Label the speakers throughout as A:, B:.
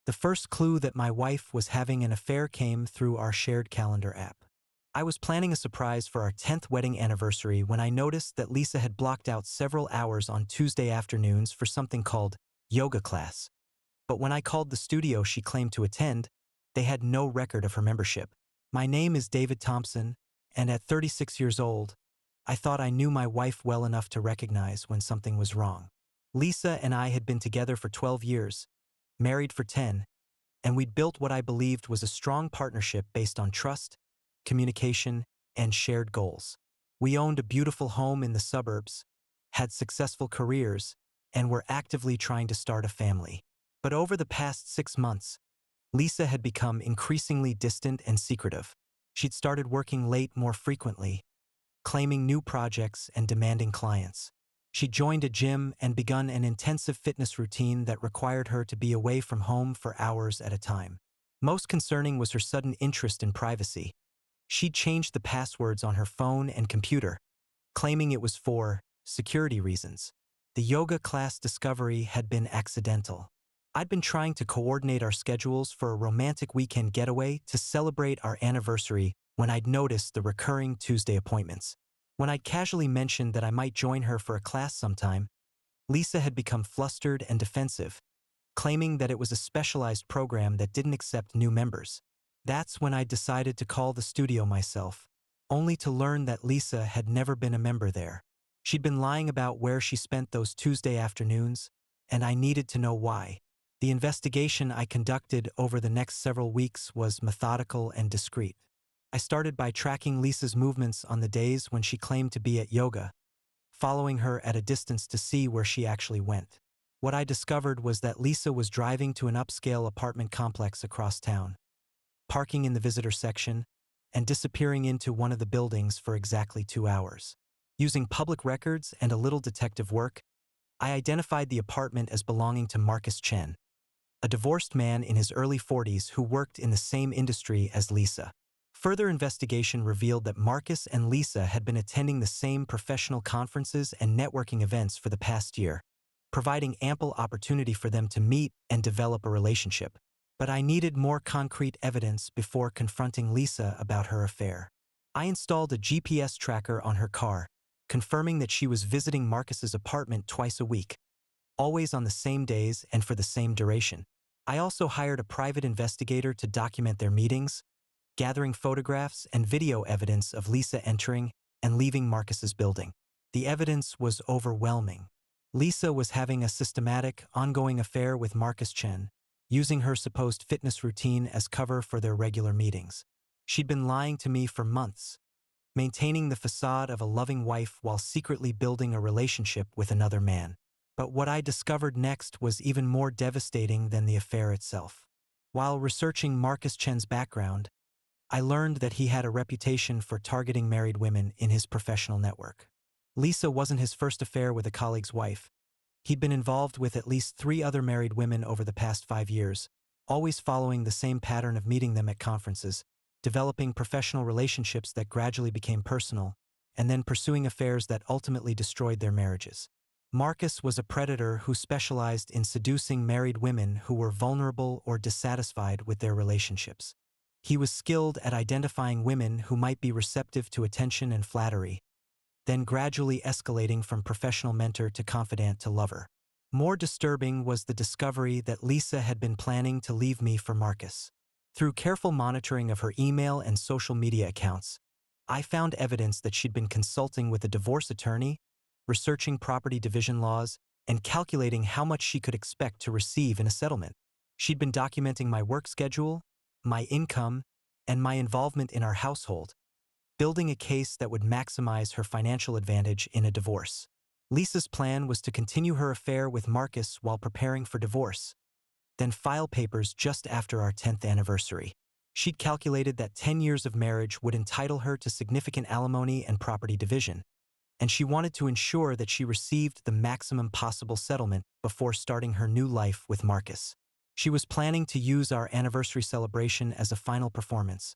A: The first clue that my wife was having an affair came through our shared calendar app. I was planning a surprise for our 10th wedding anniversary when I noticed that Lisa had blocked out several hours on Tuesday afternoons for something called yoga class. But when I called the studio she claimed to attend, they had no record of her membership. My name is David Thompson, and at 36 years old, I thought I knew my wife well enough to recognize when something was wrong. Lisa and I had been together for 12 years, married for 10, and we'd built what I believed was a strong partnership based on trust, communication, and shared goals. We owned a beautiful home in the suburbs, had successful careers, and were actively trying to start a family. But over the past 6 months, Lisa had become increasingly distant and secretive. She'd started working late more frequently, claiming new projects and demanding clients. She joined a gym and begun an intensive fitness routine that required her to be away from home for hours at a time. Most concerning was her sudden interest in privacy. She'd changed the passwords on her phone and computer, claiming it was for security reasons. The yoga class discovery had been accidental. I'd been trying to coordinate our schedules for a romantic weekend getaway to celebrate our anniversary when I'd noticed the recurring Tuesday appointments. When I'd casually mentioned that I might join her for a class sometime, Lisa had become flustered and defensive, claiming that it was a specialized program that didn't accept new members. That's when I decided to call the studio myself, only to learn that Lisa had never been a member there. She'd been lying about where she spent those Tuesday afternoons, and I needed to know why. The investigation I conducted over the next several weeks was methodical and discreet. I started by tracking Lisa's movements on the days when she claimed to be at yoga, following her at a distance to see where she actually went. What I discovered was that Lisa was driving to an upscale apartment complex across town, parking in the visitor section, and disappearing into one of the buildings for exactly 2 hours. Using public records and a little detective work, I identified the apartment as belonging to Marcus Chen, a divorced man in his early 40s who worked in the same industry as Lisa. Further investigation revealed that Marcus and Lisa had been attending the same professional conferences and networking events for the past year, providing ample opportunity for them to meet and develop a relationship. But I needed more concrete evidence before confronting Lisa about her affair. I installed a GPS tracker on her car, confirming that she was visiting Marcus's apartment twice a week, always on the same days and for the same duration. I also hired a private investigator to document their meetings, gathering photographs and video evidence of Lisa entering and leaving Marcus's building. The evidence was overwhelming. Lisa was having a systematic, ongoing affair with Marcus Chen, using her supposed fitness routine as cover for their regular meetings. She'd been lying to me for months, maintaining the facade of a loving wife while secretly building a relationship with another man. But what I discovered next was even more devastating than the affair itself. While researching Marcus Chen's background, I learned that he had a reputation for targeting married women in his professional network. Lisa wasn't his first affair with a colleague's wife. He'd been involved with at least 3 other married women over the past 5 years, always following the same pattern of meeting them at conferences, developing professional relationships that gradually became personal, and then pursuing affairs that ultimately destroyed their marriages. Marcus was a predator who specialized in seducing married women who were vulnerable or dissatisfied with their relationships. He was skilled at identifying women who might be receptive to attention and flattery, then gradually escalating from professional mentor to confidant to lover. More disturbing was the discovery that Lisa had been planning to leave me for Marcus. Through careful monitoring of her email and social media accounts, I found evidence that she'd been consulting with a divorce attorney, researching property division laws, and calculating how much she could expect to receive in a settlement. She'd been documenting my work schedule, my income, and my involvement in our household, building a case that would maximize her financial advantage in a divorce. Lisa's plan was to continue her affair with Marcus while preparing for divorce, then file papers just after our 10th anniversary. She'd calculated that 10 years of marriage would entitle her to significant alimony and property division, and she wanted to ensure that she received the maximum possible settlement before starting her new life with Marcus. She was planning to use our anniversary celebration as a final performance,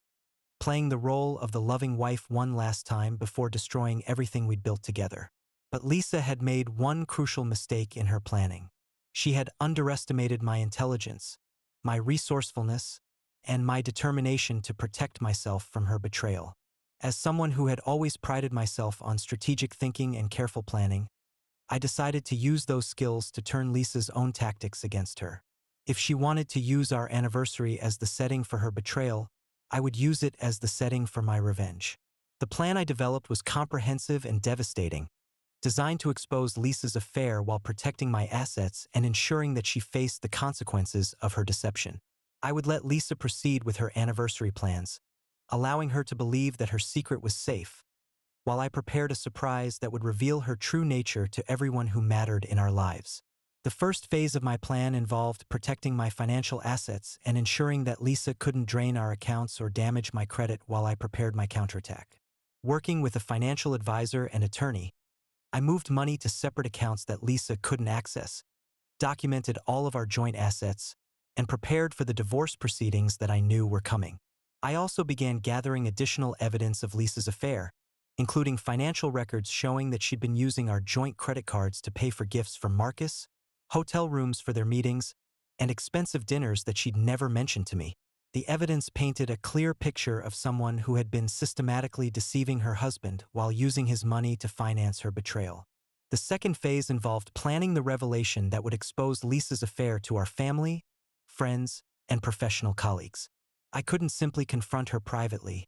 A: playing the role of the loving wife one last time before destroying everything we'd built together. But Lisa had made one crucial mistake in her planning. She had underestimated my intelligence, my resourcefulness, and my determination to protect myself from her betrayal. As someone who had always prided myself on strategic thinking and careful planning, I decided to use those skills to turn Lisa's own tactics against her. If she wanted to use our anniversary as the setting for her betrayal, I would use it as the setting for my revenge. The plan I developed was comprehensive and devastating, designed to expose Lisa's affair while protecting my assets and ensuring that she faced the consequences of her deception. I would let Lisa proceed with her anniversary plans, allowing her to believe that her secret was safe, while I prepared a surprise that would reveal her true nature to everyone who mattered in our lives. The first phase of my plan involved protecting my financial assets and ensuring that Lisa couldn't drain our accounts or damage my credit while I prepared my counterattack. Working with a financial advisor and attorney, I moved money to separate accounts that Lisa couldn't access, documented all of our joint assets, and prepared for the divorce proceedings that I knew were coming. I also began gathering additional evidence of Lisa's affair, including financial records showing that she'd been using our joint credit cards to pay for gifts from Marcus, hotel rooms for their meetings, and expensive dinners that she'd never mentioned to me. The evidence painted a clear picture of someone who had been systematically deceiving her husband while using his money to finance her betrayal. The second phase involved planning the revelation that would expose Lisa's affair to our family, friends, and professional colleagues. I couldn't simply confront her privately.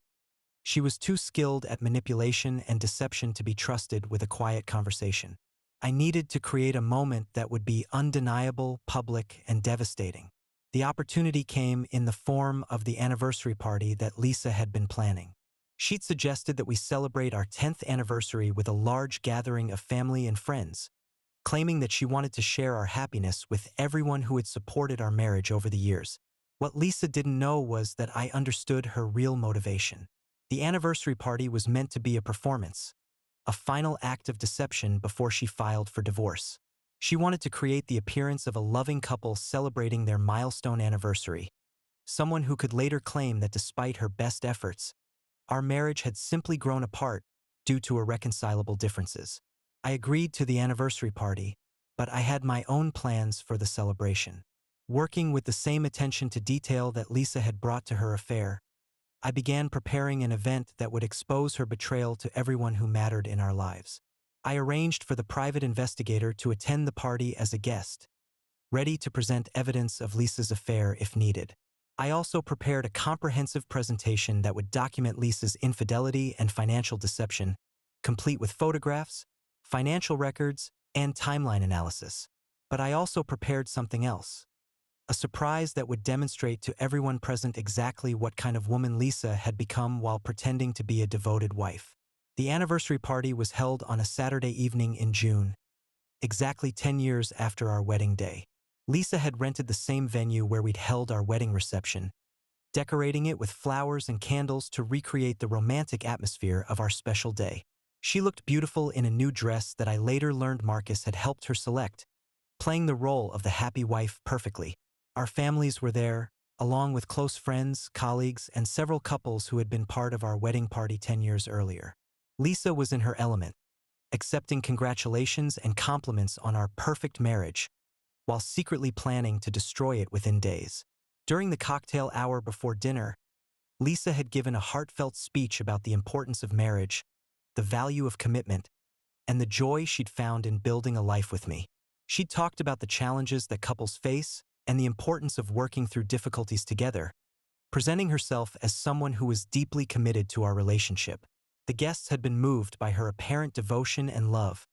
A: She was too skilled at manipulation and deception to be trusted with a quiet conversation. I needed to create a moment that would be undeniable, public, and devastating. The opportunity came in the form of the anniversary party that Lisa had been planning. She'd suggested that we celebrate our 10th anniversary with a large gathering of family and friends, claiming that she wanted to share our happiness with everyone who had supported our marriage over the years. What Lisa didn't know was that I understood her real motivation. The anniversary party was meant to be a performance, a final act of deception before she filed for divorce. She wanted to create the appearance of a loving couple celebrating their milestone anniversary, someone who could later claim that despite her best efforts, our marriage had simply grown apart due to irreconcilable differences. I agreed to the anniversary party, but I had my own plans for the celebration. Working with the same attention to detail that Lisa had brought to her affair, I began preparing an event that would expose her betrayal to everyone who mattered in our lives. I arranged for the private investigator to attend the party as a guest, ready to present evidence of Lisa's affair if needed. I also prepared a comprehensive presentation that would document Lisa's infidelity and financial deception, complete with photographs, financial records, and timeline analysis. But I also prepared something else. A surprise that would demonstrate to everyone present exactly what kind of woman Lisa had become while pretending to be a devoted wife. The anniversary party was held on a Saturday evening in June, exactly 10 years after our wedding day. Lisa had rented the same venue where we'd held our wedding reception, decorating it with flowers and candles to recreate the romantic atmosphere of our special day. She looked beautiful in a new dress that I later learned Marcus had helped her select, playing the role of the happy wife perfectly. Our families were there, along with close friends, colleagues, and several couples who had been part of our wedding party 10 years earlier. Lisa was in her element, accepting congratulations and compliments on our perfect marriage, while secretly planning to destroy it within days. During the cocktail hour before dinner, Lisa had given a heartfelt speech about the importance of marriage, the value of commitment, and the joy she'd found in building a life with me. She'd talked about the challenges that couples face and the importance of working through difficulties together, presenting herself as someone who was deeply committed to our relationship. The guests had been moved by her apparent devotion and love,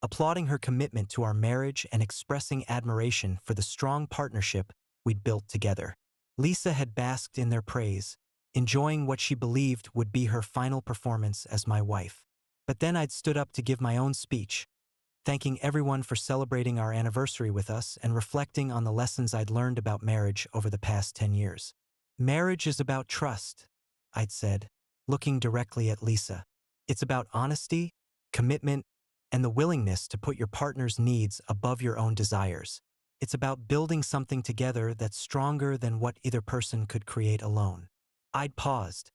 A: applauding her commitment to our marriage and expressing admiration for the strong partnership we'd built together. Lisa had basked in their praise, enjoying what she believed would be her final performance as my wife. But then I'd stood up to give my own speech, thanking everyone for celebrating our anniversary with us and reflecting on the lessons I'd learned about marriage over the past 10 years. Marriage is about trust, I'd said, looking directly at Lisa. It's about honesty, commitment, and the willingness to put your partner's needs above your own desires. It's about building something together that's stronger than what either person could create alone. I'd paused,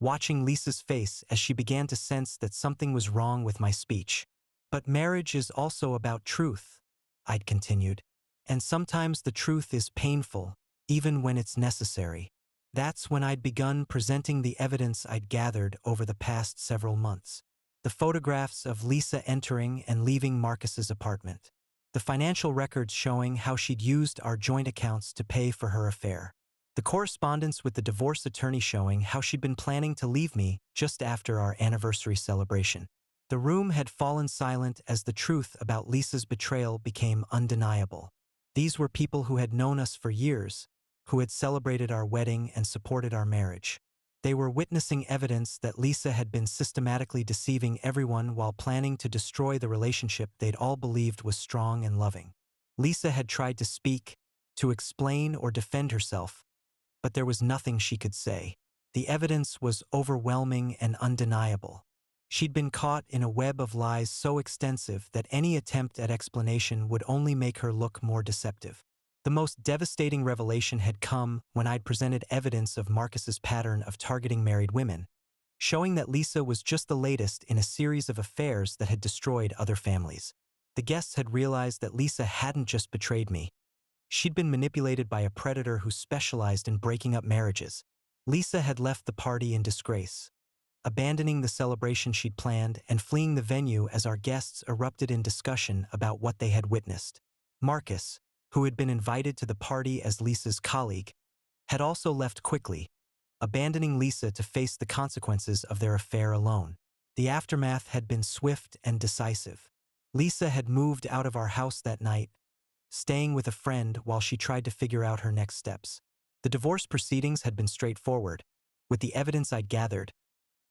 A: watching Lisa's face as she began to sense that something was wrong with my speech. But marriage is also about truth, I'd continued. And sometimes the truth is painful, even when it's necessary. That's when I'd begun presenting the evidence I'd gathered over the past several months. The photographs of Lisa entering and leaving Marcus's apartment. The financial records showing how she'd used our joint accounts to pay for her affair. The correspondence with the divorce attorney showing how she'd been planning to leave me just after our anniversary celebration. The room had fallen silent as the truth about Lisa's betrayal became undeniable. These were people who had known us for years, who had celebrated our wedding and supported our marriage. They were witnessing evidence that Lisa had been systematically deceiving everyone while planning to destroy the relationship they'd all believed was strong and loving. Lisa had tried to speak, to explain or defend herself, but there was nothing she could say. The evidence was overwhelming and undeniable. She'd been caught in a web of lies so extensive that any attempt at explanation would only make her look more deceptive. The most devastating revelation had come when I'd presented evidence of Marcus's pattern of targeting married women, showing that Lisa was just the latest in a series of affairs that had destroyed other families. The guests had realized that Lisa hadn't just betrayed me. She'd been manipulated by a predator who specialized in breaking up marriages. Lisa had left the party in disgrace, abandoning the celebration she'd planned and fleeing the venue as our guests erupted in discussion about what they had witnessed. Marcus, who had been invited to the party as Lisa's colleague, had also left quickly, abandoning Lisa to face the consequences of their affair alone. The aftermath had been swift and decisive. Lisa had moved out of our house that night, staying with a friend while she tried to figure out her next steps. The divorce proceedings had been straightforward. With the evidence I'd gathered,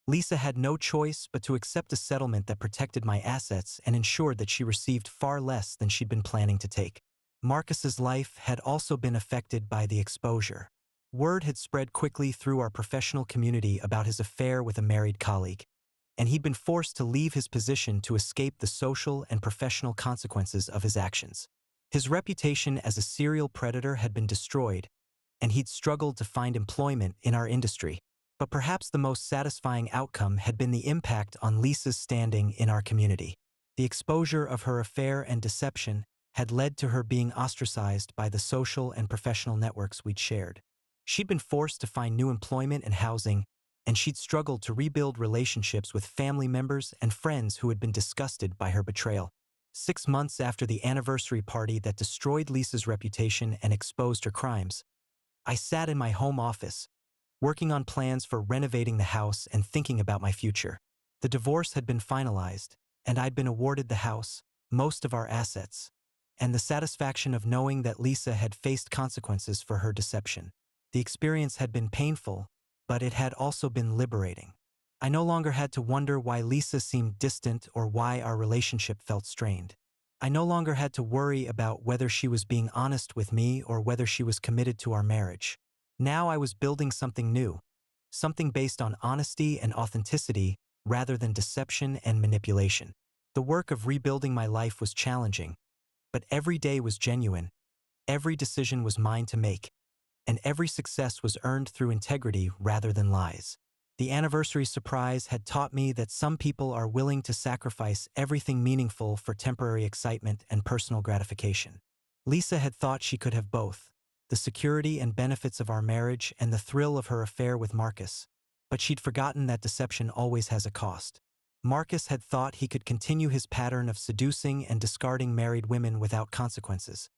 A: Lisa had no choice but to accept a settlement that protected my assets and ensured that she received far less than she'd been planning to take. Marcus's life had also been affected by the exposure. Word had spread quickly through our professional community about his affair with a married colleague, and he'd been forced to leave his position to escape the social and professional consequences of his actions. His reputation as a serial predator had been destroyed, and he'd struggled to find employment in our industry. But perhaps the most satisfying outcome had been the impact on Lisa's standing in our community. The exposure of her affair and deception had led to her being ostracized by the social and professional networks we'd shared. She'd been forced to find new employment and housing, and she'd struggled to rebuild relationships with family members and friends who had been disgusted by her betrayal. 6 months after the anniversary party that destroyed Lisa's reputation and exposed her crimes, I sat in my home office, working on plans for renovating the house and thinking about my future. The divorce had been finalized, and I'd been awarded the house, most of our assets, and the satisfaction of knowing that Lisa had faced consequences for her deception. The experience had been painful, but it had also been liberating. I no longer had to wonder why Lisa seemed distant or why our relationship felt strained. I no longer had to worry about whether she was being honest with me or whether she was committed to our marriage. Now I was building something new, something based on honesty and authenticity rather than deception and manipulation. The work of rebuilding my life was challenging, but every day was genuine, every decision was mine to make, and every success was earned through integrity rather than lies. The anniversary surprise had taught me that some people are willing to sacrifice everything meaningful for temporary excitement and personal gratification. Lisa had thought she could have both, the security and benefits of our marriage and the thrill of her affair with Marcus, but she'd forgotten that deception always has a cost. Marcus had thought he could continue his pattern of seducing and discarding married women without consequences,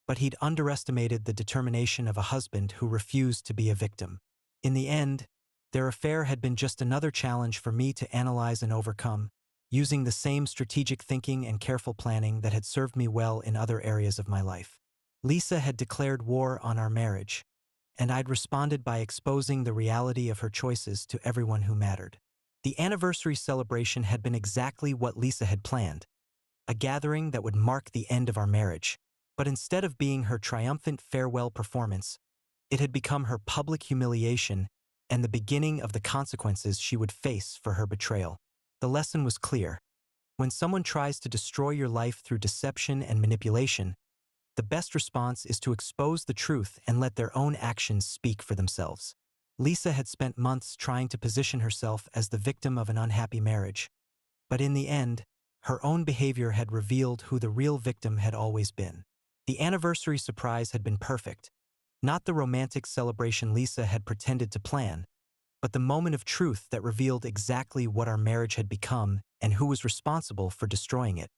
A: but he'd underestimated the determination of a husband who refused to be a victim. In the end, their affair had been just another challenge for me to analyze and overcome, using the same strategic thinking and careful planning that had served me well in other areas of my life. Lisa had declared war on our marriage, and I'd responded by exposing the reality of her choices to everyone who mattered. The anniversary celebration had been exactly what Lisa had planned, a gathering that would mark the end of our marriage. But instead of being her triumphant farewell performance, it had become her public humiliation and the beginning of the consequences she would face for her betrayal. The lesson was clear. When someone tries to destroy your life through deception and manipulation, the best response is to expose the truth and let their own actions speak for themselves. Lisa had spent months trying to position herself as the victim of an unhappy marriage, but in the end, her own behavior had revealed who the real victim had always been. The anniversary surprise had been perfect, Not the romantic celebration Lisa had pretended to plan, but the moment of truth that revealed exactly what our marriage had become and who was responsible for destroying it.